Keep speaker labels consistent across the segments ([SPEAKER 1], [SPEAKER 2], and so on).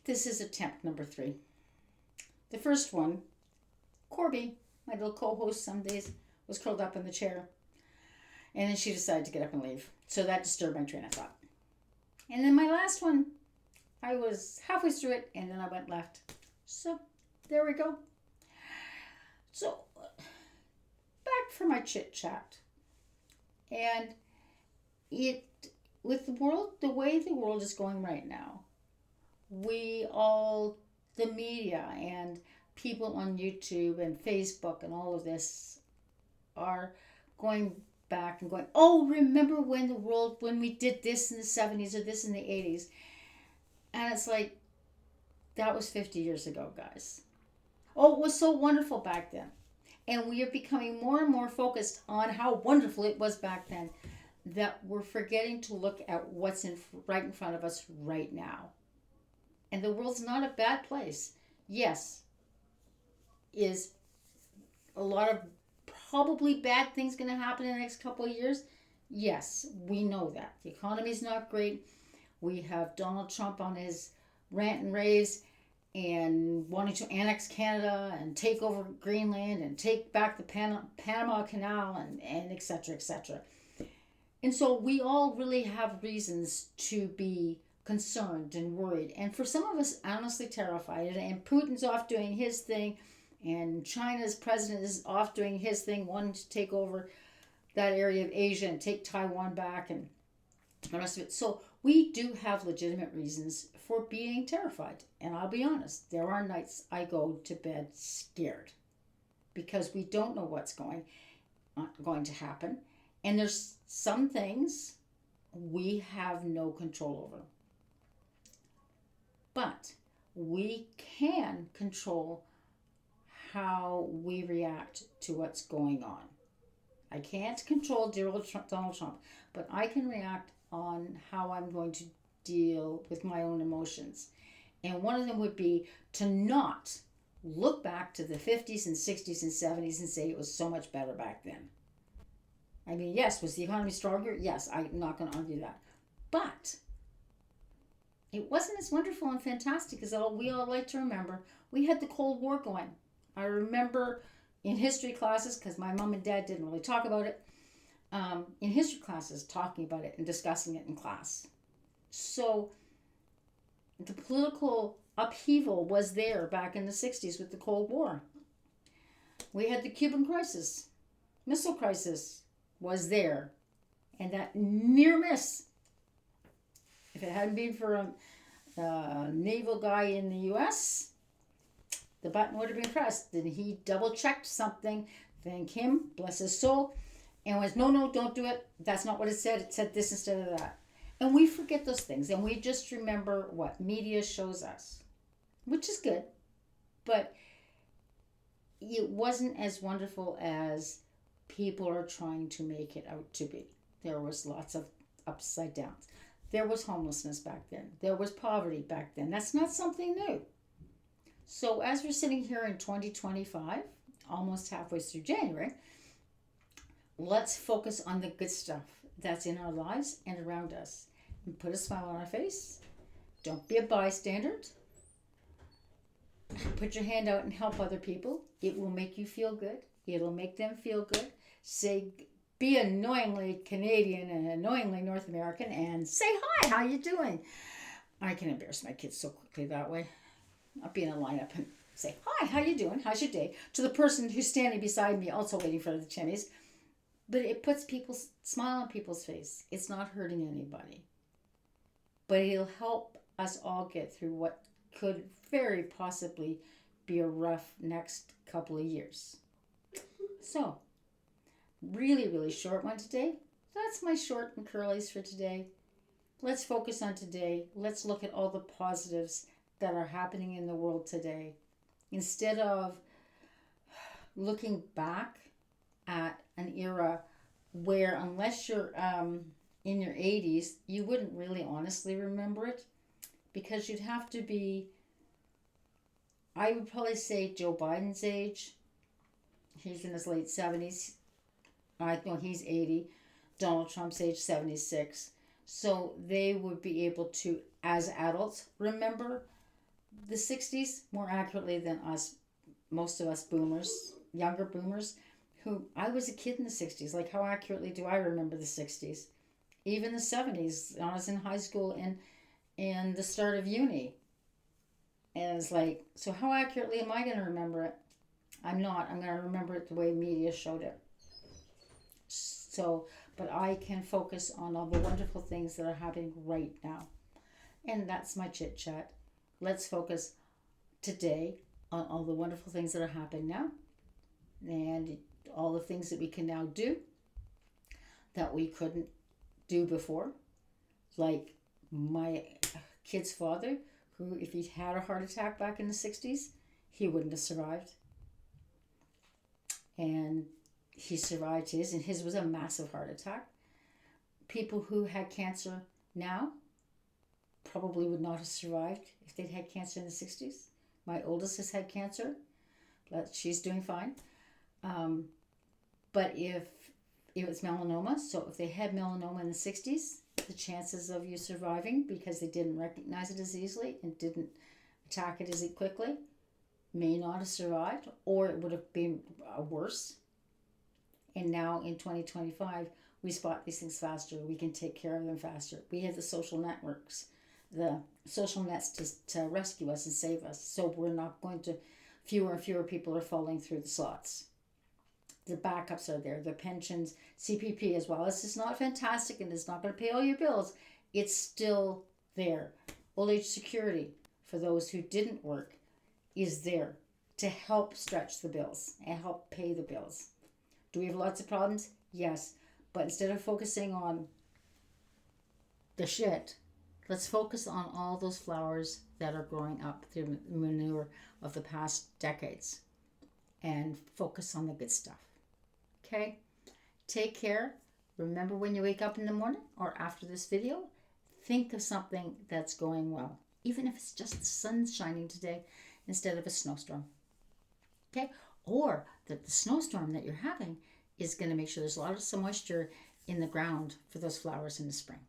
[SPEAKER 1] This is attempt number 3. The first one, Corby, my little co-host, some days was curled up in the chair, and then she decided to get up and leave. So that disturbed my train of thought. And then my last one, I was halfway through it, and then I went left. So there we go. So back for my chit chat, and it with the world, the way the world is going right now, we all, the media and people on YouTube and Facebook and all of this are going back and going, oh, remember when we did this in the 70s or this in the 80s? And it's like, that was 50 years ago, guys. Oh, it was so wonderful back then. And we are becoming more and more focused on how wonderful it was back then that we're forgetting to look at what's right in front of us right now. And the world's not a bad place. Yes, is a lot of probably bad things going to happen in the next couple of years? Yes, we know that. The economy's not great. We have Donald Trump on his rant and raves and wanting to annex Canada and take over Greenland and take back the Panama Canal and et cetera, et cetera. And so we all really have reasons to be concerned and worried. And for some of us, honestly terrified. And Putin's off doing his thing. And China's president is off doing his thing, wanting to take over that area of Asia and take Taiwan back and the rest of it. So we do have legitimate reasons for being terrified. And I'll be honest, there are nights I go to bed scared because we don't know what's going to happen. And there's some things we have no control over. But we can control how we react to what's going on. I can't control Donald Trump, but I can react on how I'm going to deal with my own emotions. And one of them would be to not look back to the 50s and 60s and 70s and say it was so much better back then. I mean, yes, was the economy stronger? Yes, I'm not going to argue that. But it wasn't as wonderful and fantastic as we all like to remember. We had the Cold War going. I remember in history classes, because my mom and dad didn't really talk about it, in history classes talking about it and discussing it in class. So the political upheaval was there back in the 60s with the Cold War. We had the Cuban crisis. Missile crisis was there. And that near miss, if it hadn't been for a naval guy in the U.S., the button would have been pressed. Then he double-checked something. Thank him, bless his soul. And was, no, don't do it. That's not what it said. It said this instead of that. And we forget those things. And we just remember what media shows us, which is good. But it wasn't as wonderful as people are trying to make it out to be. There was lots of upside downs. There was homelessness back then. There was poverty back then. That's not something new. So as we're sitting here in 2025, almost halfway through January, let's focus on the good stuff that's in our lives and around us. And put a smile on our face. Don't be a bystander. Put your hand out and help other people. It will make you feel good. It'll make them feel good. Be annoyingly Canadian and annoyingly North American and say hi, how you doing? I can embarrass my kids so quickly that way. I'll be in a lineup and say, hi, how you doing? How's your day? To the person who's standing beside me also waiting for the chimneys. But it puts smile on people's face. It's not hurting anybody. But it'll help us all get through what could very possibly be a rough next couple of years. So, really, really short one today. That's my short and curlies for today. Let's focus on today. Let's look at all the positives that are happening in the world today. Instead of looking back at an era where, unless you're in your 80s, you wouldn't really honestly remember it, because you'd have to be, I would probably say, Joe Biden's age. He's in his late 70s. I know he's 80. Donald Trump's age, 76. So they would be able to, as adults, remember the 60s, more accurately than us, most of us boomers, younger boomers, who I was a kid in the 60s. Like, how accurately do I remember the 60s? Even the 70s, I was in high school and the start of uni. And it's like, so how accurately am I going to remember it? I'm not. I'm going to remember it the way media showed it. So, but I can focus on all the wonderful things that are happening right now. And that's my chit chat. Let's focus today on all the wonderful things that are happening now and all the things that we can now do that we couldn't do before. Like my kid's father, who, if he'd had a heart attack back in the 60s, he wouldn't have survived. And he survived his, and his was a massive heart attack. People who had cancer now probably would not have survived if they'd had cancer in the 60s. My oldest has had cancer, but she's doing fine. But if it was melanoma, so if they had melanoma in the 60s, the chances of you surviving because they didn't recognize it as easily and didn't attack it as quickly may not have survived, or it would have been worse. And now in 2025, we spot these things faster. We can take care of them faster. We have the social networks, the social nets to rescue us and save us. So we're not going to, fewer and fewer people are falling through the slots. The backups are there, the pensions, CPP as well. It's not fantastic and it's not going to pay all your bills. It's still there. Old age security for those who didn't work is there to help stretch the bills and help pay the bills. Do we have lots of problems? Yes. But instead of focusing on the shit, let's focus on all those flowers that are growing up through the manure of the past decades and focus on the good stuff. Okay? Take care. Remember, when you wake up in the morning or after this video, think of something that's going well. Even if it's just the sun shining today instead of a snowstorm. Okay? Or that the snowstorm that you're having is going to make sure there's a lot of moisture in the ground for those flowers in the spring.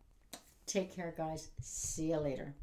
[SPEAKER 1] Take care, guys. See you later.